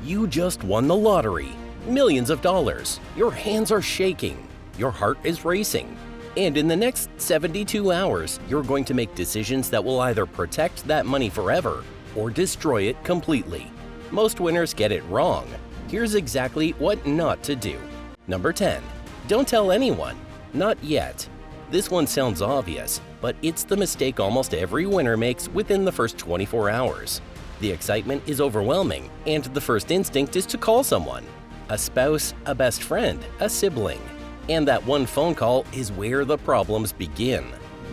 You just won the lottery. Millions of dollars. Your hands are shaking. Your heart is racing. And in the next 72 hours, you're going to make decisions that will either protect that money forever or destroy it completely. Most winners get it wrong. Here's exactly what not to do. Number 10. Don't tell anyone. Not yet. This one sounds obvious, but it's the mistake almost every winner makes within the first 24 hours. The excitement is overwhelming, and the first instinct is to call someone. A spouse, a best friend, a sibling. And that one phone call is where the problems begin.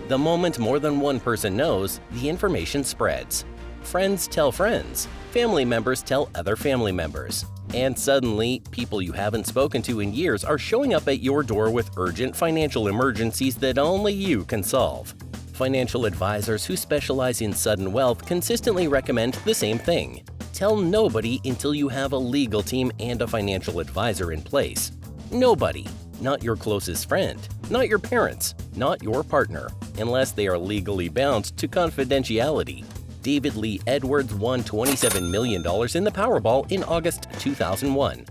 The moment more than one person knows, the information spreads. Friends tell friends, family members tell other family members. And suddenly, people you haven't spoken to in years are showing up at your door with urgent financial emergencies that only you can solve. Financial advisors who specialize in sudden wealth consistently recommend the same thing. Tell nobody until you have a legal team and a financial advisor in place. Nobody. Not your closest friend, not your parents, not your partner, unless they are legally bound to confidentiality. David Lee Edwards won $27 million in the Powerball in August 2001.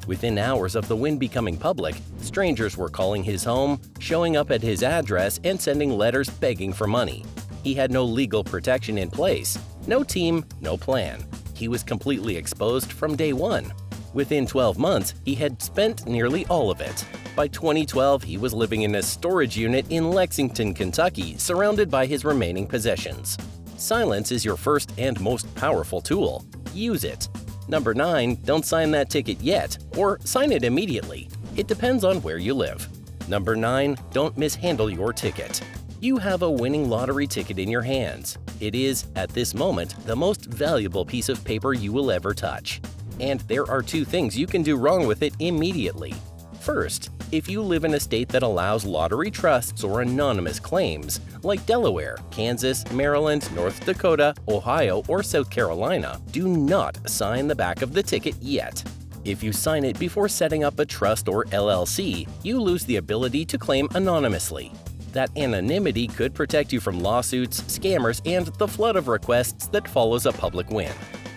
Within hours of the win becoming public, strangers were calling his home, showing up at his address, and sending letters begging for money. He had no legal protection in place, no team, no plan. He was completely exposed from day one. Within 12 months, he had spent nearly all of it. By 2012, he was living in a storage unit in Lexington, Kentucky, surrounded by his remaining possessions. Silence is your first and most powerful tool. Use it. Number 9, don't sign that ticket yet, or sign it immediately. It depends on where you live. Number 9, don't mishandle your ticket. You have a winning lottery ticket in your hands. It is, at this moment, the most valuable piece of paper you will ever touch. And there are 2 things you can do wrong with it immediately. First, if you live in a state that allows lottery trusts or anonymous claims, like Delaware, Kansas, Maryland, North Dakota, Ohio, or South Carolina, do not sign the back of the ticket yet. If you sign it before setting up a trust or LLC, you lose the ability to claim anonymously. That anonymity could protect you from lawsuits, scammers, and the flood of requests that follows a public win.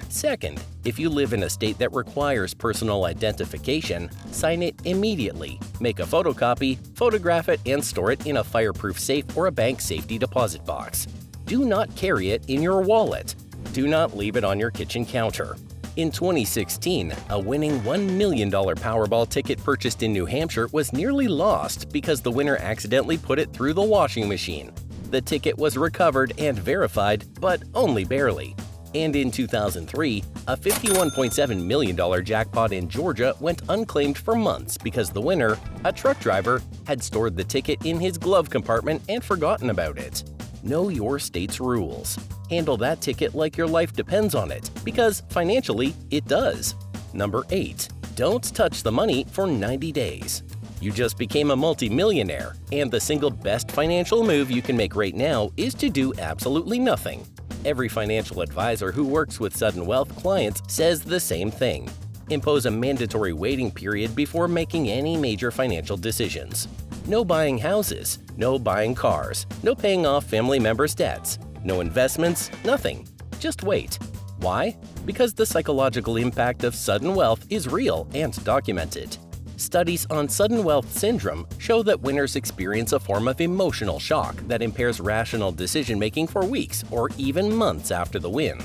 Second, if you live in a state that requires personal identification, sign it immediately. Make a photocopy, photograph it, and store it in a fireproof safe or a bank safety deposit box. Do not carry it in your wallet. Do not leave it on your kitchen counter. In 2016, a winning $1 million Powerball ticket purchased in New Hampshire was nearly lost because the winner accidentally put it through the washing machine. The ticket was recovered and verified, but only barely. And in 2003, a $51.7 million jackpot in Georgia went unclaimed for months because the winner, a truck driver, had stored the ticket in his glove compartment and forgotten about it. Know your state's rules. Handle that ticket like your life depends on it, because financially, it does. Number 8. Don't touch the money for 90 days. You just became a multi-millionaire, and the single best financial move you can make right now is to do absolutely nothing. Every financial advisor who works with sudden wealth clients says the same thing. Impose a mandatory waiting period before making any major financial decisions. No buying houses, no buying cars, no paying off family members' debts, no investments, nothing. Just wait. Why? Because the psychological impact of sudden wealth is real and documented. Studies on sudden wealth syndrome show that winners experience a form of emotional shock that impairs rational decision-making for weeks or even months after the win.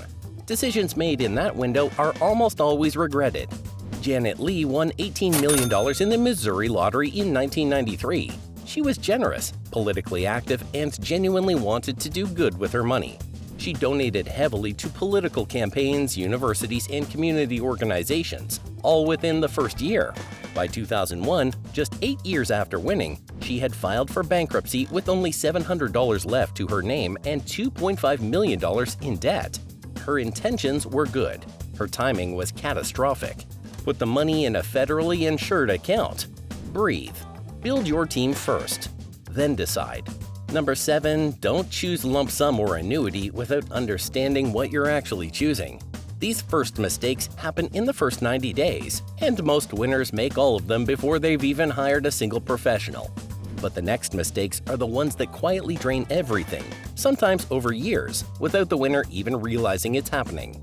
Decisions made in that window are almost always regretted. Janet Lee won $18 million in the Missouri lottery in 1993. She was generous, politically active, and genuinely wanted to do good with her money. She donated heavily to political campaigns, universities, and community organizations, all within the first year. By 2001, just 8 years after winning, she had filed for bankruptcy with only $700 left to her name and $2.5 million in debt. Her intentions were good. Her timing was catastrophic. Put the money in a federally insured account. Breathe. Build your team first. Then decide. Number 7, don't choose lump sum or annuity without understanding what you're actually choosing. These first mistakes happen in the first 90 days, and most winners make all of them before they've even hired a single professional. But the next mistakes are the ones that quietly drain everything, sometimes over years, without the winner even realizing it's happening.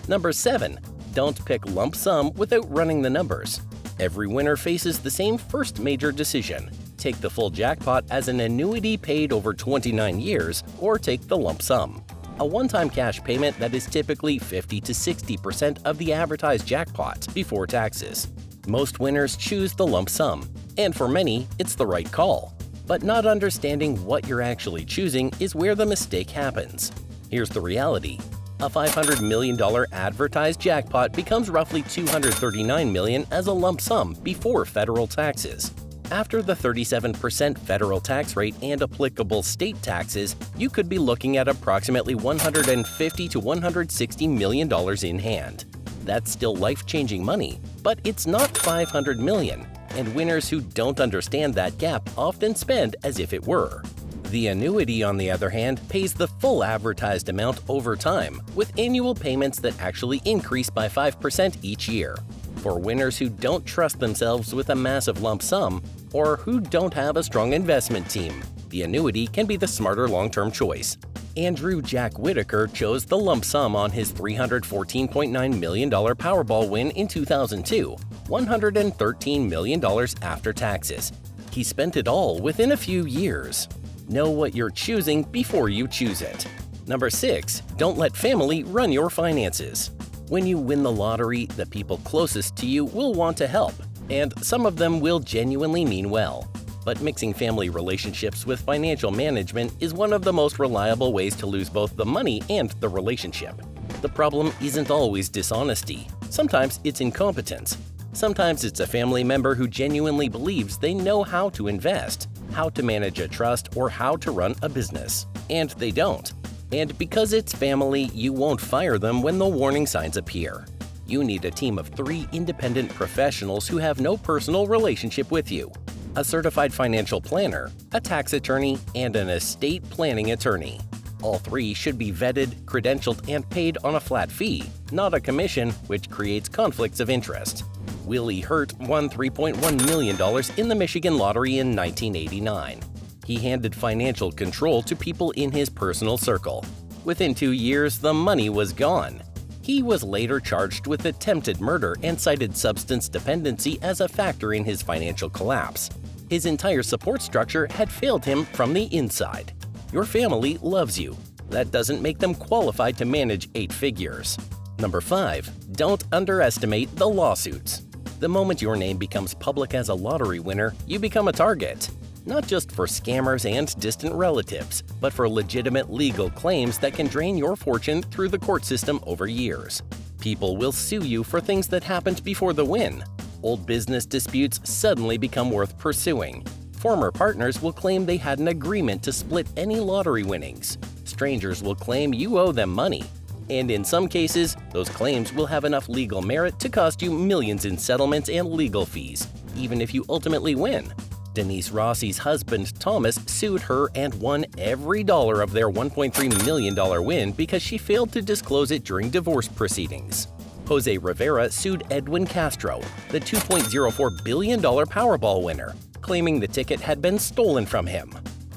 Number 7, Don't pick lump sum without running the numbers. Every winner faces the same first major decision. Take the full jackpot as an annuity paid over 29 years, or take the lump sum, a one-time cash payment that is typically 50 to 60% of the advertised jackpot before taxes. Most winners choose the lump sum, and for many, it's the right call. But not understanding what you're actually choosing is where the mistake happens. Here's the reality. A $500 million advertised jackpot becomes roughly $239 million as a lump sum before federal taxes. After the 37% federal tax rate and applicable state taxes, you could be looking at approximately $150 to $160 million in hand. That's still life-changing money, but it's not $500 million, and winners who don't understand that gap often spend as if it were. The annuity, on the other hand, pays the full advertised amount over time, with annual payments that actually increase by 5% each year. For winners who don't trust themselves with a massive lump sum, or who don't have a strong investment team, the annuity can be the smarter long-term choice. Andrew Jack Whitaker chose the lump sum on his $314.9 million Powerball win in 2002, $113 million after taxes. He spent it all within a few years. Know what you're choosing before you choose it. Number 6. Don't let family run your finances. When you win the lottery, the people closest to you will want to help, and some of them will genuinely mean well. But mixing family relationships with financial management is one of the most reliable ways to lose both the money and the relationship. The problem isn't always dishonesty. Sometimes it's incompetence. Sometimes it's a family member who genuinely believes they know how to invest, how to manage a trust, or how to run a business. And they don't. And because it's family, you won't fire them when the warning signs appear. You need a team of 3 independent professionals who have no personal relationship with you: a certified financial planner, a tax attorney, and an estate planning attorney. All 3 should be vetted, credentialed, and paid on a flat fee, not a commission, which creates conflicts of interest. Willie Hurt won $3.1 million in the Michigan lottery in 1989. He handed financial control to people in his personal circle. Within 2 years, the money was gone. He was later charged with attempted murder and cited substance dependency as a factor in his financial collapse. His entire support structure had failed him from the inside. Your family loves you. That doesn't make them qualified to manage 8 figures. Number 5. Don't underestimate the lawsuits. The moment your name becomes public as a lottery winner, you become a target. Not just for scammers and distant relatives, but for legitimate legal claims that can drain your fortune through the court system over years. People will sue you for things that happened before the win. Old business disputes suddenly become worth pursuing. Former partners will claim they had an agreement to split any lottery winnings. Strangers will claim you owe them money. And in some cases, those claims will have enough legal merit to cost you millions in settlements and legal fees, even if you ultimately win. Denise Rossi's husband, Thomas, sued her and won every dollar of their $1.3 million win because she failed to disclose it during divorce proceedings. Jose Rivera sued Edwin Castro, the $2.04 billion Powerball winner, claiming the ticket had been stolen from him.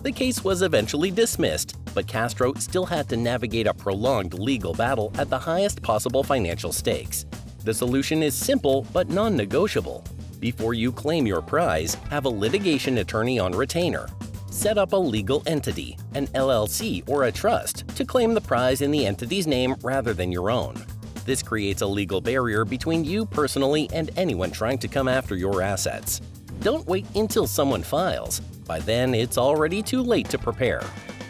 The case was eventually dismissed, but Castro still had to navigate a prolonged legal battle at the highest possible financial stakes. The solution is simple but non-negotiable. Before you claim your prize, have a litigation attorney on retainer. Set up a legal entity, an LLC or a trust, to claim the prize in the entity's name rather than your own. This creates a legal barrier between you personally and anyone trying to come after your assets. Don't wait until someone files. By then, it's already too late to prepare.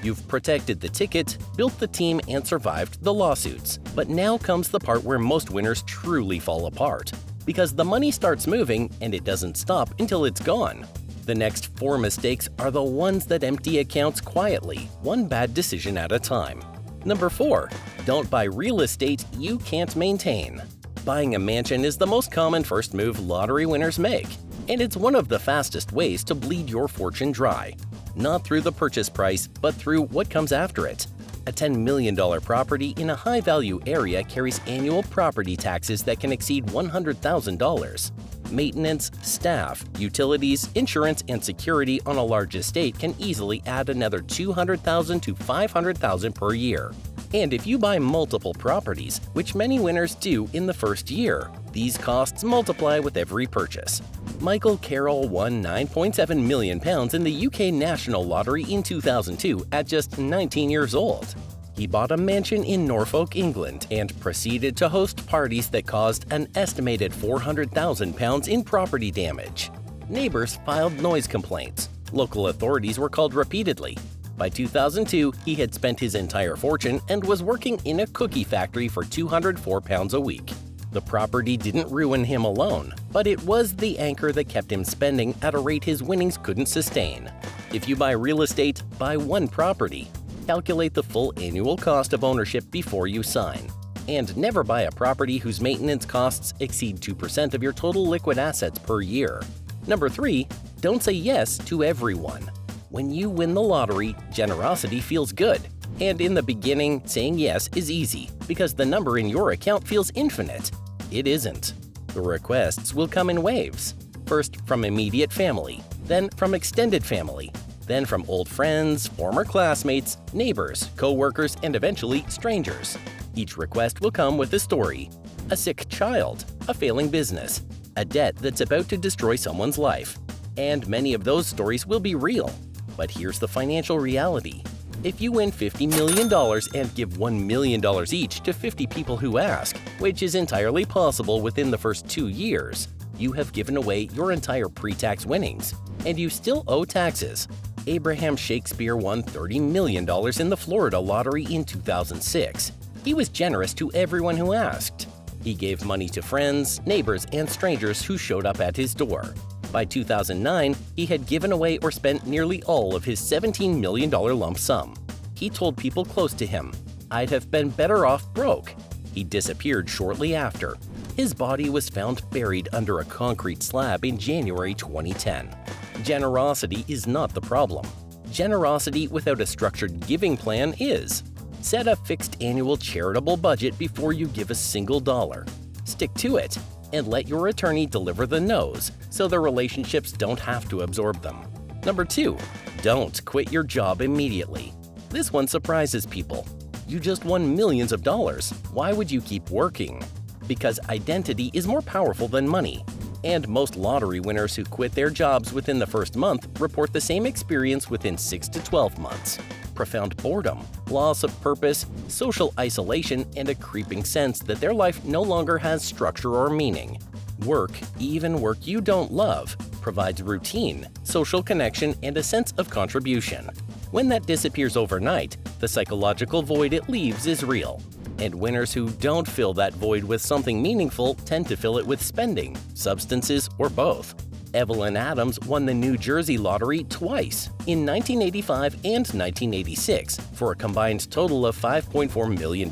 You've protected the ticket, built the team, and survived the lawsuits. But now comes the part where most winners truly fall apart. Because the money starts moving, and it doesn't stop until it's gone. The next 4 mistakes are the ones that empty accounts quietly, one bad decision at a time. Number 4. Don't buy real estate you can't maintain. Buying a mansion is the most common first move lottery winners make, and it's one of the fastest ways to bleed your fortune dry. Not through the purchase price, but through what comes after it. A $10 million property in a high-value area carries annual property taxes that can exceed $100,000. Maintenance, staff, utilities, insurance, and security on a large estate can easily add another $200,000 to $500,000 per year. And if you buy multiple properties, which many winners do in the first year, these costs multiply with every purchase. Michael Carroll won £9.7 million in the UK National Lottery in 2002 at just 19 years old. He bought a mansion in Norfolk, England, and proceeded to host parties that caused an estimated £400,000 in property damage. Neighbors filed noise complaints. Local authorities were called repeatedly. By 2002, he had spent his entire fortune and was working in a cookie factory for £204 a week. The property didn't ruin him alone, but it was the anchor that kept him spending at a rate his winnings couldn't sustain. If you buy real estate, buy one property. Calculate the full annual cost of ownership before you sign. And never buy a property whose maintenance costs exceed 2% of your total liquid assets per year. Number 3, don't say yes to everyone. When you win the lottery, generosity feels good. And in the beginning, saying yes is easy because the number in your account feels infinite. It isn't. The requests will come in waves. First from immediate family, then from extended family, then from old friends, former classmates, neighbors, co-workers, and eventually strangers. Each request will come with a story: a sick child, a failing business, a debt that's about to destroy someone's life. And many of those stories will be real. But here's the financial reality. If you win $50 million and give $1 million each to 50 people who ask, which is entirely possible within the first 2 years, you have given away your entire pre-tax winnings, and you still owe taxes. Abraham Shakespeare won $30 million in the Florida lottery in 2006. He was generous to everyone who asked. He gave money to friends, neighbors, and strangers who showed up at his door. By 2009, he had given away or spent nearly all of his $17 million lump sum. He told people close to him, "I'd have been better off broke." He disappeared shortly after. His body was found buried under a concrete slab in January 2010. Generosity is not the problem. Generosity without a structured giving plan is. Set a fixed annual charitable budget before you give a single dollar. Stick to it, and let your attorney deliver the no's so the relationships don't have to absorb them. Number 2, don't quit your job immediately. This one surprises people. You just won millions of dollars. Why would you keep working? Because identity is more powerful than money. And most lottery winners who quit their jobs within the first month report the same experience within 6 to 12 months. Profound boredom, loss of purpose, social isolation, and a creeping sense that their life no longer has structure or meaning. Work, even work you don't love, provides routine, social connection, and a sense of contribution. When that disappears overnight, the psychological void it leaves is real. And winners who don't fill that void with something meaningful tend to fill it with spending, substances, or both. Evelyn Adams won the New Jersey lottery twice, in 1985 and 1986, for a combined total of $5.4 million.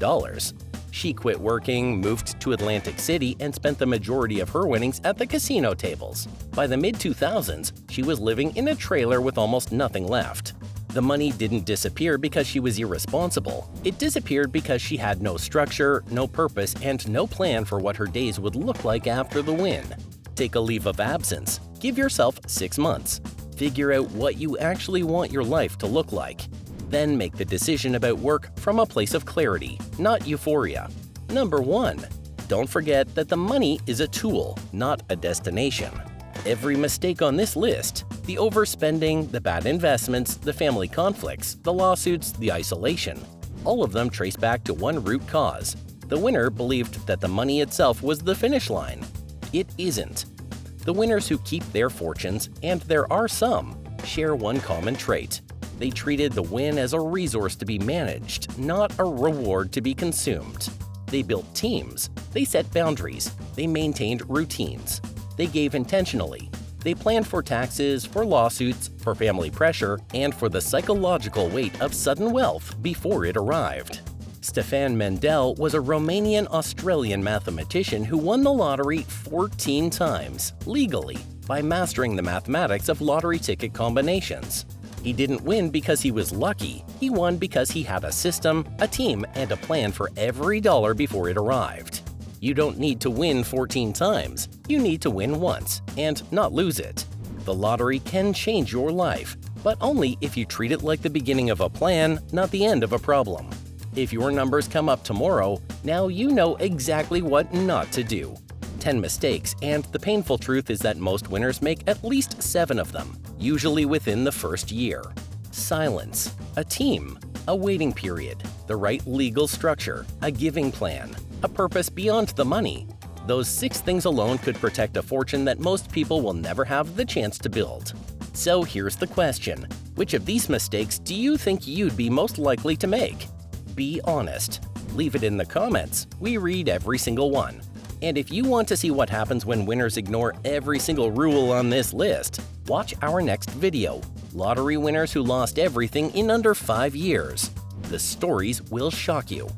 She quit working, moved to Atlantic City, and spent the majority of her winnings at the casino tables. By the mid-2000s, she was living in a trailer with almost nothing left. The money didn't disappear because she was irresponsible. It disappeared because she had no structure, no purpose, and no plan for what her days would look like after the win. Take a leave of absence. Give yourself 6 months. Figure out what you actually want your life to look like. Then make the decision about work from a place of clarity, not euphoria. Number 1. Don't forget that the money is a tool, not a destination. Every mistake on this list, the overspending, the bad investments, the family conflicts, the lawsuits, the isolation, all of them trace back to one root cause. The winner believed that the money itself was the finish line. It isn't. The winners who keep their fortunes, and there are some, share one common trait. They treated the win as a resource to be managed, not a reward to be consumed. They built teams. They set boundaries. They maintained routines. They gave intentionally. They planned for taxes, for lawsuits, for family pressure, and for the psychological weight of sudden wealth before it arrived. Stefan Mendel was a Romanian-Australian mathematician who won the lottery 14 times, legally, by mastering the mathematics of lottery ticket combinations. He didn't win because he was lucky. He won because he had a system, a team, and a plan for every dollar before it arrived. You don't need to win 14 times. You need to win once and not lose it. The lottery can change your life, but only if you treat it like the beginning of a plan, not the end of a problem. If your numbers come up tomorrow, now you know exactly what not to do. 10 mistakes, and the painful truth is that most winners make at least 7 of them, usually within the first year. Silence, a team, a waiting period, the right legal structure, a giving plan, a purpose beyond the money. Those 6 things alone could protect a fortune that most people will never have the chance to build. So here's the question: which of these mistakes do you think you'd be most likely to make? Be honest. Leave it in the comments. We read every single one. And if you want to see what happens when winners ignore every single rule on this list, watch our next video: Lottery winners who lost everything in under 5 years. The stories will shock you.